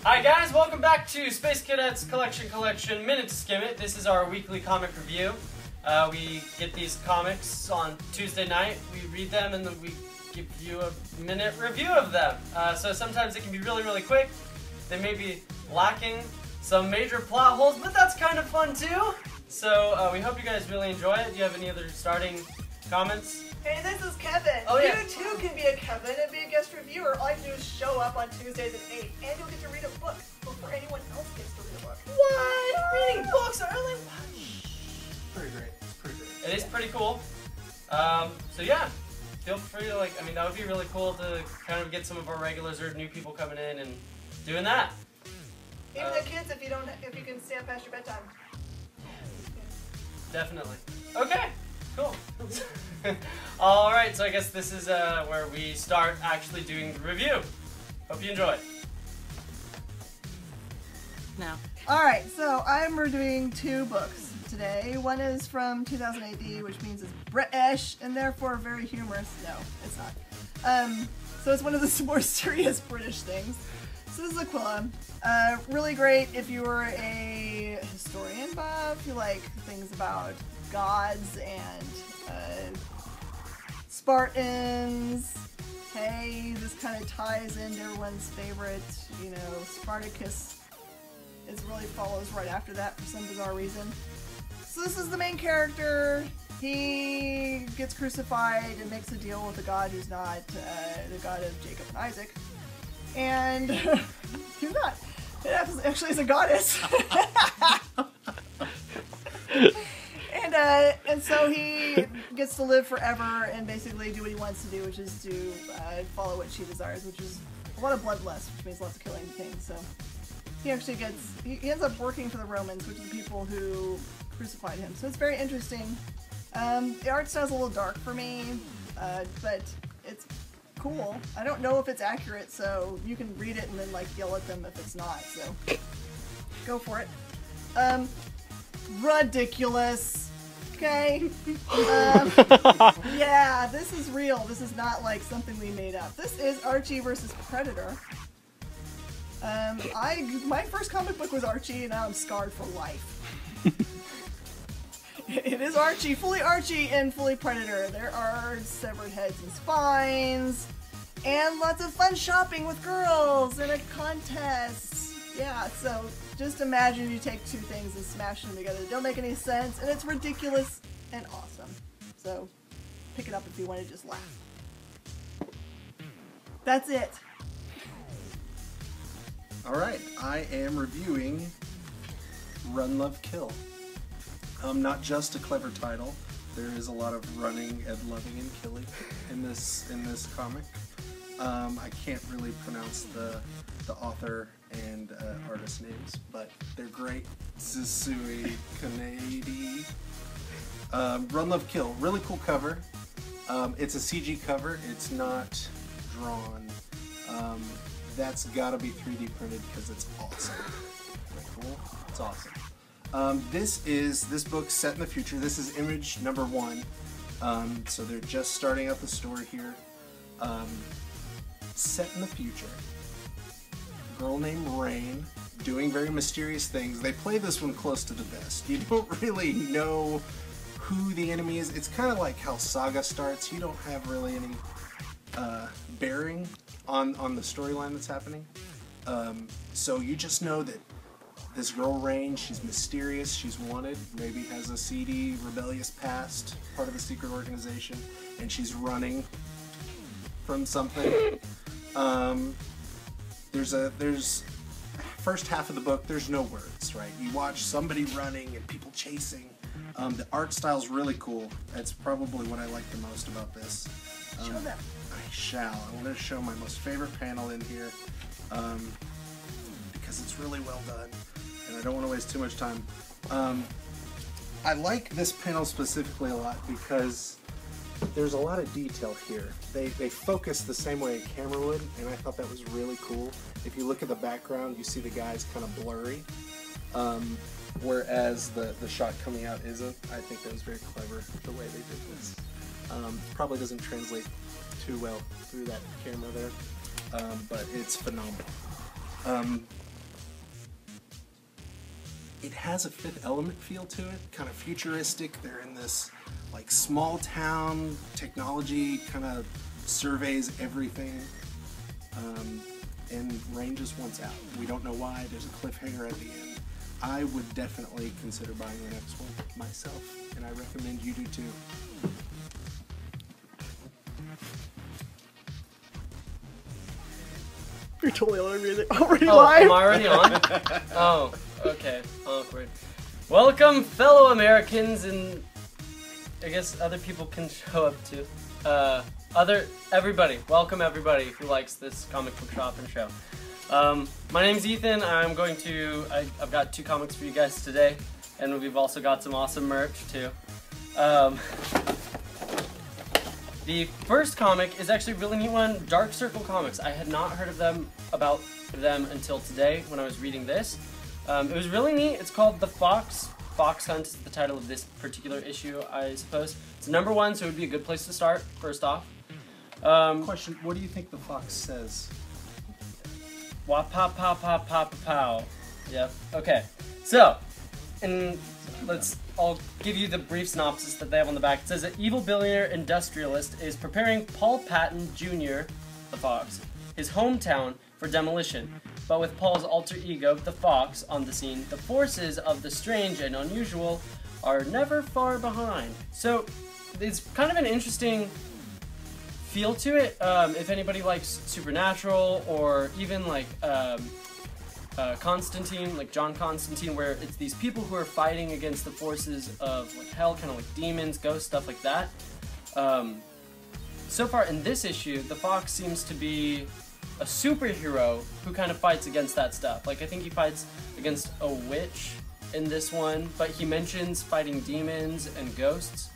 Hi guys, welcome back to Space Cadets Collection Minute to Skim It. This is our weekly comic review. We get these comics on Tuesday night, we read them, and then we give you a minute review of them. So sometimes it can be really quick. They may be lacking some major plot holes, but that's kind of fun too. So we hope you guys really enjoy it. Do you have any other starting comments? Hey, this is Kevin. Oh, yeah. You too can be a Kevin and be a guest reviewer. All you do is show up on Tuesdays at 8, and you'll get to read a book before anyone else gets to read a book. What? Reading books early? Pretty great. It's pretty great. It is pretty cool. So yeah, feel free to that would be really cool to kind of get some of our regulars or new people coming in and doing that. Even the kids, if you can stay up past your bedtime. Definitely. Okay. Cool. Alright, so I guess this is where we start actually doing the review. Hope you enjoy. No. Alright, so I'm reviewing two books today. One is from 2000 AD, which means it's British, and therefore very humorous. No, it's not. So it's one of the more serious British things. So this is Aquila. Really great if you were a historian buff, you like things about gods and Spartans. Hey, this kind of ties into everyone's favorite, Spartacus. It really follows right after that for some bizarre reason. So this is the main character. He gets crucified and makes a deal with a god who's not the god of Jacob and Isaac. And he's not. It actually is a goddess. And so he gets to live forever and basically do what he wants to do, which is to follow what she desires, which is a lot of bloodlust, which means lots of killing things. So he actually he ends up working for the Romans, which are the people who crucified him. So it's very interesting. The art style's a little dark for me, but it's cool. I don't know if it's accurate, so you can read it and then yell at them if it's not, so go for it. Ridiculous. Okay. Yeah, this is real. This is not something we made up. This is Archie versus Predator. My first comic book was Archie, and now I'm scarred for life. It is Archie, and fully Predator. There are severed heads and spines, and lots of fun shopping with girls, and a contest. Yeah, so just imagine you take two things and smash them together. They don't make any sense, and it's ridiculous and awesome. So pick it up if you want to just laugh. That's it. Alright, I am reviewing Run, Love, Kill. Not just a clever title. There is a lot of running and loving and killing in this comic. I can't really pronounce the author and artist names, but they're great. Zisui Kanedi. Run, Love, Kill. Really cool cover. It's a CG cover. It's not drawn. That's gotta be 3D printed because it's awesome. Isn't that cool? It's awesome. This book set in the future. This is image number 1. So they're just starting out the story here. Set in the future. A girl named Rain doing very mysterious things. They play this one close to the vest. You don't really know who the enemy is. It's kind of like how Saga starts. You don't have really any bearing on the storyline that's happening. So you just know that this girl Rain, she's mysterious, she's wanted, maybe has a seedy, rebellious past, part of a secret organization, and she's running from something. There's first half of the book, there's no words, right? You watch somebody running and people chasing. The art style's really cool. That's probably what I like the most about this. Show them. I shall. I want to show my most favorite panel in here because it's really well done. And I don't want to waste too much time. I like this panel specifically a lot because there's a lot of detail here. They focus the same way a camera would, and I thought that was really cool. If you look at the background, you see the guys kind of blurry, whereas the shot coming out isn't. I think that was very clever the way they did this. Probably doesn't translate too well through that camera there, but it's phenomenal. it has a Fifth Element feel to it, kind of futuristic. They're in this like small town, technology kind of surveys everything, and Rain just wants out. We don't know why. There's a cliffhanger at the end. I would definitely consider buying the next one myself, and I recommend you do too. You're totally already Oh, live. am I already on? Oh, okay. Awkward. Welcome, fellow Americans, and I guess other people can show up too. Everybody. Welcome everybody who likes this comic book shop and show. My name's Ethan. I've got 2 comics for you guys today, and we've also got some awesome merch too. The first comic is actually a really neat one, Dark Circle Comics. I had not heard of them until today when I was reading this. It was really neat. It's called The Fox. Fox Hunt is the title of this particular issue, I suppose. It's #1, so it would be a good place to start, first off. Question, what do you think the fox says? Wah pa pa pa pa pa pow. Yep. Okay. So, I'll give you the brief synopsis that they have on the back. It says an evil billionaire industrialist is preparing Paul Patton Jr., the Fox, his hometown for demolition. But with Paul's alter ego, the Fox, on the scene, the forces of the strange and unusual are never far behind. So, it's kind of an interesting feel to it. If anybody likes Supernatural, or even like Constantine, like John Constantine, where it's these people who are fighting against the forces of like hell, kind of like demons, ghosts, stuff like that. So far in this issue, the Fox seems to be a superhero who kind of fights against that stuff. Like, I think he fights against a witch in this one, but he mentions fighting demons and ghosts.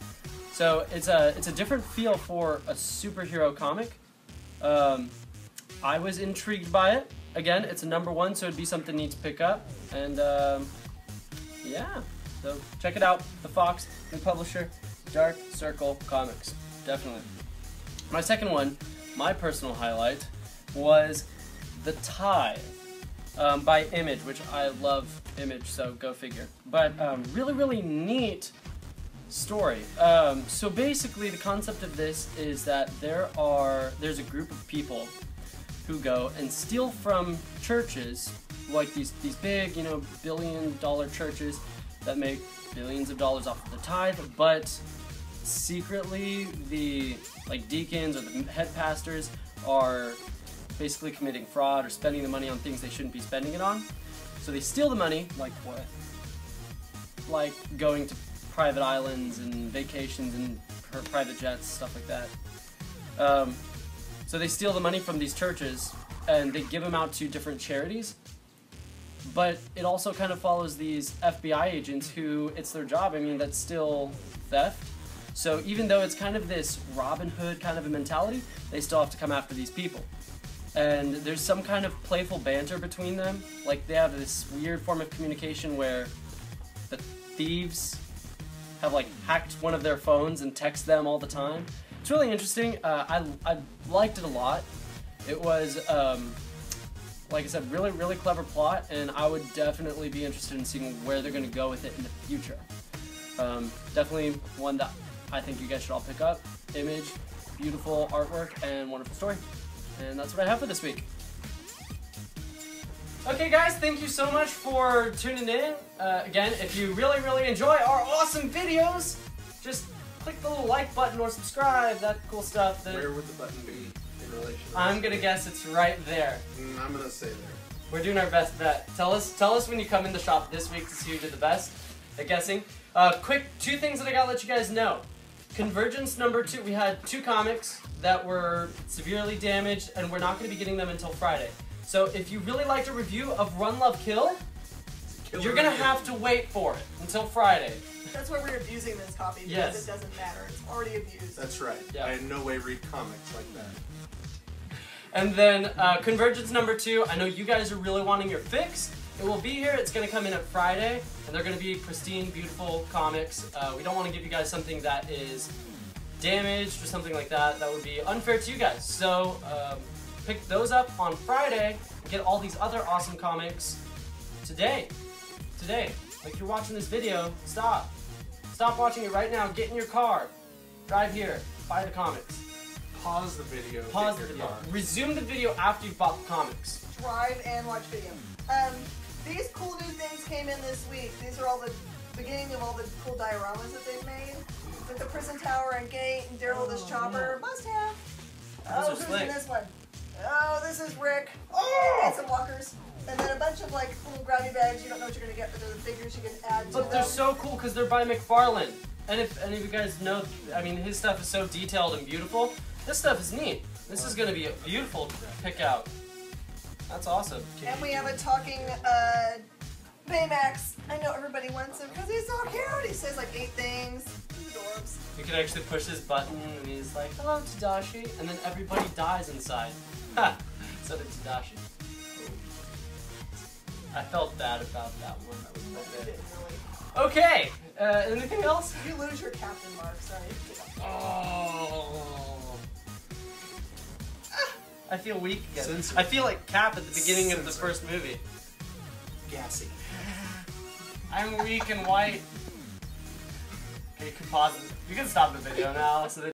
So it's a different feel for a superhero comic. I was intrigued by it. Again, it's a #1, so it'd be something neat to pick up. And yeah, so check it out. The Fox, new publisher, Dark Circle Comics, definitely. My second one, my personal highlight, was The Tithe by Image, which I love Image, so go figure. But really, really neat story. So basically, the concept of this is that there's a group of people who go and steal from churches, like these big, billion-dollar churches that make billions of dollars off of the tithe, but secretly the deacons or the head pastors are basically committing fraud or spending the money on things they shouldn't be spending it on. So they steal the money. Like what? Like going to private islands and vacations and private jets, stuff like that. So they steal the money from these churches and they give them out to different charities. But it also kind of follows these FBI agents who, it's their job. I mean, that's still theft. So even though it's kind of this Robin Hood kind of a mentality, they still have to come after these people. And there's some kind of playful banter between them. Like, they have this weird form of communication where the thieves have hacked one of their phones and text them all the time. It's really interesting. I liked it a lot. It was, like I said, really, really clever plot, and I would definitely be interested in seeing where they're going to go with it in the future. Definitely one that I think you guys should all pick up. Image, beautiful artwork, and wonderful story. And that's what I have for this week. Okay guys, thank you so much for tuning in. Again, if you really, really enjoy our awesome videos, just click the little like button or subscribe, that cool stuff. Where would the button be in relation to I'm gonna guess it's right there. I'm gonna say there. We're doing our best bet. Tell us when you come in the shop this week to see who did the best at guessing. Quick, 2 things that I gotta let you guys know. Convergence #2, we had 2 comics that were severely damaged, and we're not going to be getting them until Friday. So if you really liked a review of Run, Love, Kill, you're going to have to wait for it until Friday. That's why we're abusing this copy, because Yes. it doesn't matter. It's already abused. That's right. Yeah. I in no way read comics like that. And then Convergence #2, I know you guys are really wanting your fix. It will be here. It's going to come in at Friday, and they're going to be pristine, beautiful comics. We don't want to give you guys something that is damaged or something like that. That would be unfair to you guys. So pick those up on Friday and get all these other awesome comics today. Like, you're watching this video, stop. Stop watching it right now. Get in your car. Drive here. Buy the comics. Pause the video. Pause get the your video. car. Resume the video after you've bought the comics. Drive and watch video. These cool new things came in this week. These are all the beginning of all the cool dioramas that they've made. With the prison tower and gate and Daryl this chopper. yeah. Must have. Those Oh, are who's slick. in this one? Oh, this is Rick. Oh! And some walkers. And then a bunch of like little grabby bags. You don't know what you're going to get, but they're the figures you can add to But they're them. so cool because they're by McFarlane. And if any of you guys know, I mean, his stuff is so detailed and beautiful. This stuff is neat. This is going to be a beautiful pick out. That's awesome. And we have a talking Baymax. I know everybody wants him because he's so cute. He says like 8 things. He's adorbs. You can actually push this button and he's like, hello, Tadashi. And then everybody dies inside. Ha! So did Tadashi. I felt bad about that one. That was my bad. Okay, anything else? You lose your captain mark, sorry. Oh. I feel weak again. Censored. I feel like Cap at the beginning of the Censored. first movie. Gassy. I'm weak and white. Okay, you can pause it. You can stop the video now so that